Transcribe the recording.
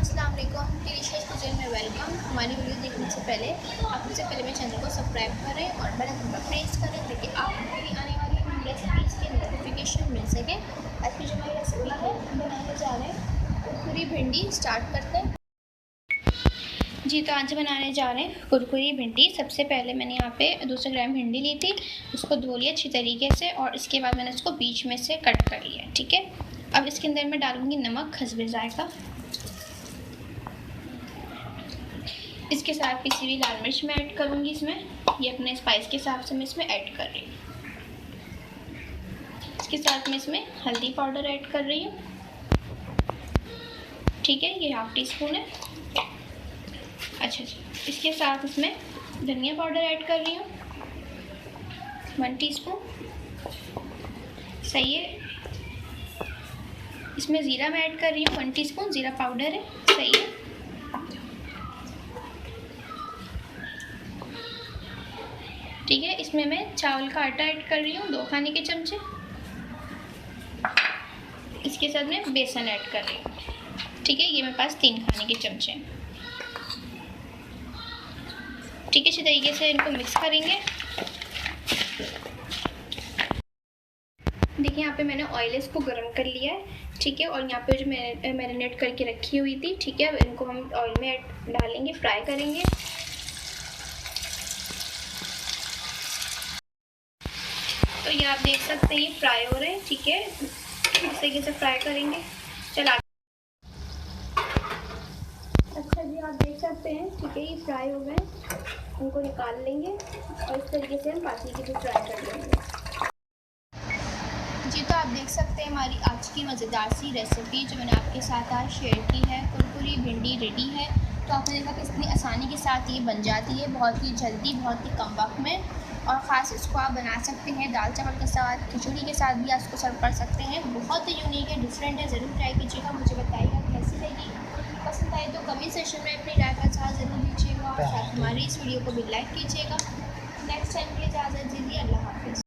अस्सलाम वालेकुम, delicious kitchen में वेलकम। हमारी वीडियो देखने से पहले आप सबसे पहले मेरे चैनल को सब्सक्राइब करें और बेल आइकन पर प्रेस करें ताकि आपको मेरी आने वाली रेसिपीज़ की नोटिफिकेशन मिल सके। आज की जो हमारी रेसिपी है हम बनाने जा रहे हैं कुरकुरी भिंडी। स्टार्ट करते हैं जी। तो आज बनाने जा रहे हैं कुरकुरी भिंडी। सबसे पहले मैंने यहाँ पे 200 ग्राम भिंडी ली थी, उसको धो लिया अच्छी तरीके से और इसके बाद मैंने उसको बीच में से कट कर लिया। ठीक है, अब इसके अंदर मैं डालूंगी नमक हस्बे जायका। इसके साथ पिसी हुई लाल मिर्च मैं ऐड करूंगी इसमें, ये अपने स्पाइस के हिसाब से मैं इसमें ऐड कर रही हूँ। इसके साथ मैं इसमें हल्दी पाउडर ऐड कर रही हूँ। ठीक है, ये 1/2 टीस्पून है। अच्छा जी, इसके साथ इसमें धनिया पाउडर ऐड कर रही हूँ 1 टीस्पून। सही है, इसमें ज़ीरा मैं ऐड कर रही हूँ 1 टीस्पून, ज़ीरा पाउडर है। सही है, ठीक है। इसमें मैं चावल का आटा ऐड कर रही हूँ 2 खाने के चमचे। इसके साथ मैं बेसन ऐड कर रही हूँ। ठीक है, ये मेरे पास 3 खाने के चमचे हैं। ठीक है, इसी तरीके से इनको मिक्स करेंगे। देखिए यहाँ पे मैंने ऑयल इसको गर्म कर लिया है। ठीक है, और यहाँ पे जो मैं मैरिनेट करके रखी हुई थी, ठीक है, इनको हम ऑयल में डालेंगे, फ्राई करेंगे। तो ये आप देख सकते हैं ये फ्राई हो रहे हैं। ठीक है, इस तरीके से फ्राई करेंगे। चला अच्छा जी, आप देख सकते हैं, ठीक है, ये फ्राई हो गए, इनको निकाल लेंगे और इस तरीके से हम बाकी की भी फ्राई कर लेंगे जी। तो आप देख सकते हैं हमारी आज की मज़ेदार सी रेसिपी जो मैंने आपके साथ आज शेयर की है, कुरकुरी भिंडी रेडी है। तो आपने देखा कि इतनी आसानी के साथ ये बन जाती है, बहुत ही जल्दी, बहुत ही कम वक्त में। और ख़ास इसको आप बना सकते हैं दाल चावल के साथ, खिचड़ी के साथ भी आप इसको सर्व कर सकते हैं। बहुत ही यूनिक है, डिफरेंट है। ज़रूर ट्राई कीजिएगा, मुझे बताइएगा कैसी लगी। पसंद आए तो कमेंट सेक्शन में अपनी राय का इज़हार ज़रूर दीजिएगा और साथ हमारी इस वीडियो को भी लाइक कीजिएगा। नेक्स्ट टाइम के लिए इजाज़त दीजिए। अल्लाह हाफ़िज़।